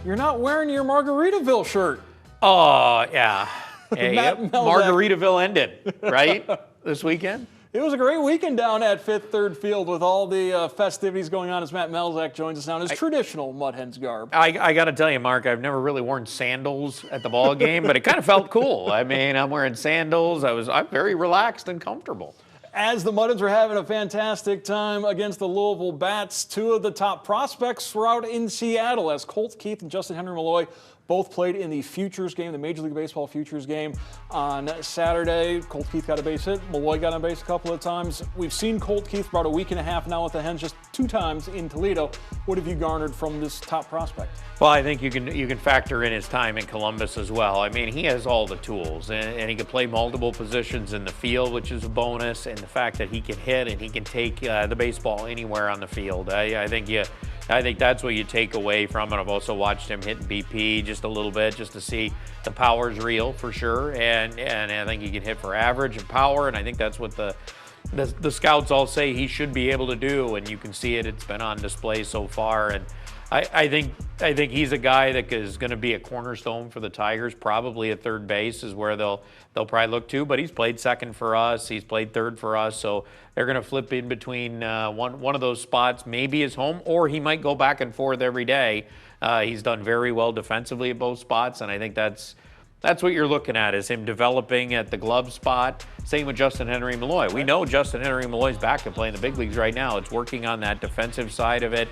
You're not wearing your Margaritaville shirt. Oh, yeah. Hey, Matt yep. Melzak. Margaritaville ended, right, this weekend? It was a great weekend down at Fifth Third Field with all the festivities going on as Matt Melzak joins us now in his traditional Mud Hens garb. I got to tell you, Mark, I've never really worn sandals at the ball game, but it kind of felt cool. I mean, I'm wearing sandals. I'm very relaxed and comfortable. As the Mud Hens were having a fantastic time against the Louisville Bats, two of the top prospects were out in Seattle as Colt Keith and Justin Henry Malloy both played in the Futures game, the Major League Baseball Futures game on Saturday. Colt Keith got a base hit. Malloy got on base a couple of times. We've seen Colt Keith for about a week and a half now with the Hens, just 2 times in Toledo. What have you garnered from this top prospect? Well, I think you can factor in his time in Columbus as well. I mean, he has all the tools, and he can play multiple positions in the field, which is a bonus, and the fact that he can hit and he can take the baseball anywhere on the field. I think that's what you take away from it. I've also watched him hit BP just a little bit, just to see the power's real for sure, and I think he can hit for average and power, and I think that's what the scouts all say he should be able to do, and you can see it. It's been on display so far, and I think he's a guy that is going to be a cornerstone for the Tigers. Probably at third base is where they'll probably look to. But he's played second for us. He's played third for us. So they're going to flip in between one of those spots. Maybe his home, or he might go back and forth every day. He's done very well defensively at both spots, and I think that's what you're looking at, is him developing at the glove spot. Same with Justin Henry Malloy. We know Justin Henry Malloy's back to playing the big leagues right now. It's working on that defensive side of it,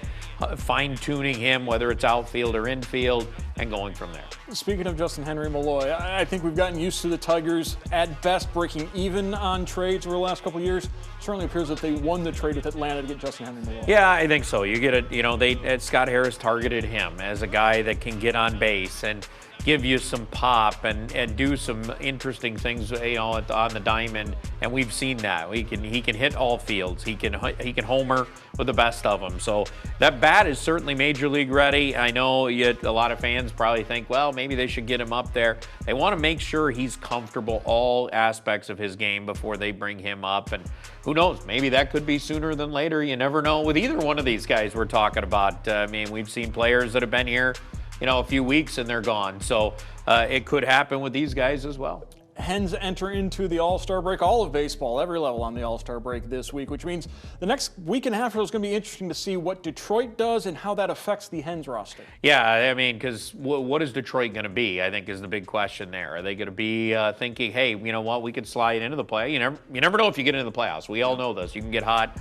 fine-tuning him, whether it's outfield or infield, and going from there. Speaking of Justin Henry Malloy, I think we've gotten used to the Tigers at best breaking even on trades over the last couple of years. Certainly appears that they won the trade with Atlanta to get Justin Henry Malloy. Yeah, I think so. You get it. Scott Harris targeted him as a guy that can get on base and give you some pop and do some interesting things, on the diamond, and we've seen that. He can hit all fields. He can homer with the best of them. So that bat is certainly major league ready. I know a lot of fans probably think, well, maybe they should get him up there. They want to make sure he's comfortable all aspects of his game before they bring him up, and who knows, maybe that could be sooner than later. You never know with either one of these guys we're talking about. I mean, we've seen players that have been here a few weeks and they're gone. So it could happen with these guys as well. Hens enter into the All-Star break, all of baseball, every level on the All-Star break this week, which means the next week and a half is going to be interesting to see what Detroit does and how that affects the Hens roster. Yeah, I mean, because what is Detroit going to be, I think, is the big question there. Are they going to be thinking, hey, you know what, we could slide into the play? You never know if you get into the playoffs. We all know this. You can get hot.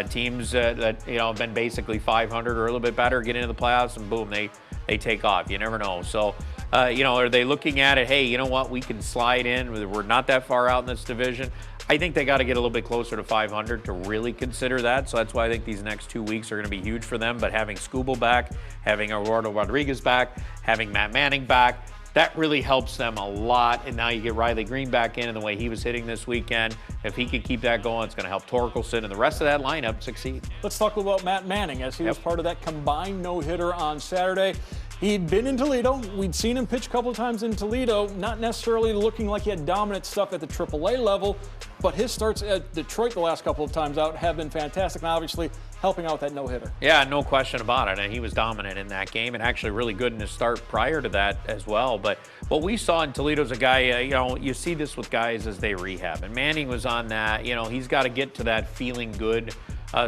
Teams that have been basically 500 or a little bit better get into the playoffs, and boom, they take off. You never know. So, are they looking at it, hey, you know what, we can slide in. We're not that far out in this division. I think they got to get a little bit closer to 500 to really consider that. So that's why I think these next 2 weeks are going to be huge for them. But having Skubal back, having Eduardo Rodriguez back, having Matt Manning back, that really helps them a lot. And now you get Riley Green back in, and the way he was hitting this weekend, if he can keep that going, it's going to help Torkelson and the rest of that lineup succeed. Let's talk about Matt Manning, as he was part of that combined no-hitter on Saturday. He'd been in Toledo. We'd seen him pitch a couple of times in Toledo, not necessarily looking like he had dominant stuff at the AAA level, but his starts at Detroit the last couple of times out have been fantastic, and obviously helping out with that no-hitter. Yeah, no question about it, and he was dominant in that game, and actually really good in his start prior to that as well. But what we saw in Toledo is a guy, you see this with guys as they rehab, and Manning was on that. He's got to get to that feeling good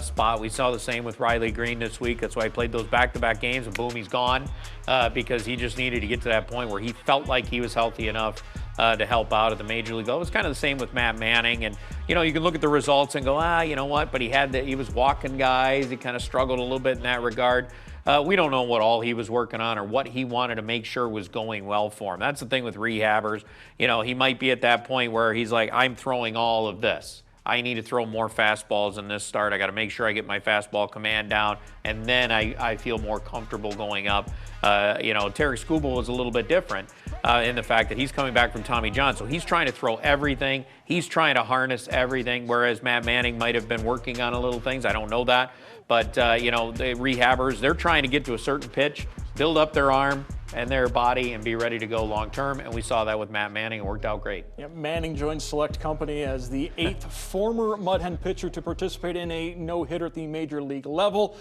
spot. We saw the same with Riley Green this week. That's why he played those back-to-back games, and boom, he's gone, because he just needed to get to that point where he felt like he was healthy enough to help out at the major league level. It was kind of the same with Matt Manning, and you can look at the results and go, you know what, but he was walking guys. He kind of struggled a little bit in that regard. We don't know what all he was working on or what he wanted to make sure was going well for him. That's the thing with rehabbers. He might be at that point where he's like, I'm throwing all of this. I need to throw more fastballs in this start. I got to make sure I get my fastball command down, and then I feel more comfortable going up. Terry Skubal was a little bit different in the fact that he's coming back from Tommy John, so he's trying to throw everything. He's trying to harness everything, whereas Matt Manning might have been working on a little things. I don't know that. But, the rehabbers, they're trying to get to a certain pitch, build up their arm and their body, and be ready to go long term. And we saw that with Matt Manning. It worked out great. Yeah, Manning joined Select Company as the 8th former Mud Hen pitcher to participate in a no-hitter at the major league level.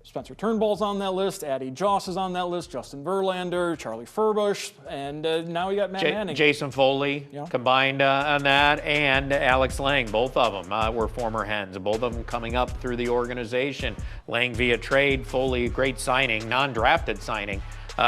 Spencer Turnbull's on that list. Addie Joss is on that list. Justin Verlander, Charlie Furbush, and now we got Matt Manning. Jason Foley combined on that, and Alex Lang. Both of them were former Hens. Both of them coming up through the organization. Lang via trade, Foley, great signing, non-drafted signing.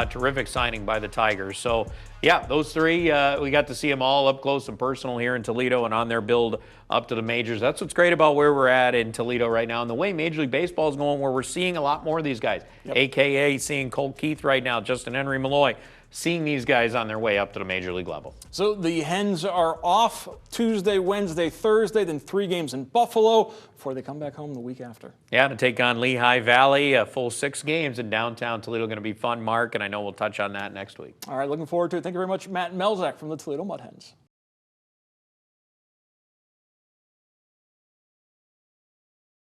Terrific signing by the Tigers. So, yeah, those three, we got to see them all up close and personal here in Toledo and on their build up to the majors. That's what's great about where we're at in Toledo right now and the way Major League Baseball is going, where we're seeing a lot more of these guys, a.k.a. seeing Colt Keith right now, Justin Henry Malloy, seeing these guys on their way up to the Major League level. So the Hens are off Tuesday, Wednesday, Thursday, then 3 games in Buffalo before they come back home the week after. Yeah, to take on Lehigh Valley, a full 6 games in downtown Toledo. Going to be fun, Mark, and I know we'll touch on that next week. All right, looking forward to it. Thank you very much, Matt Melzak from the Toledo Mud Hens.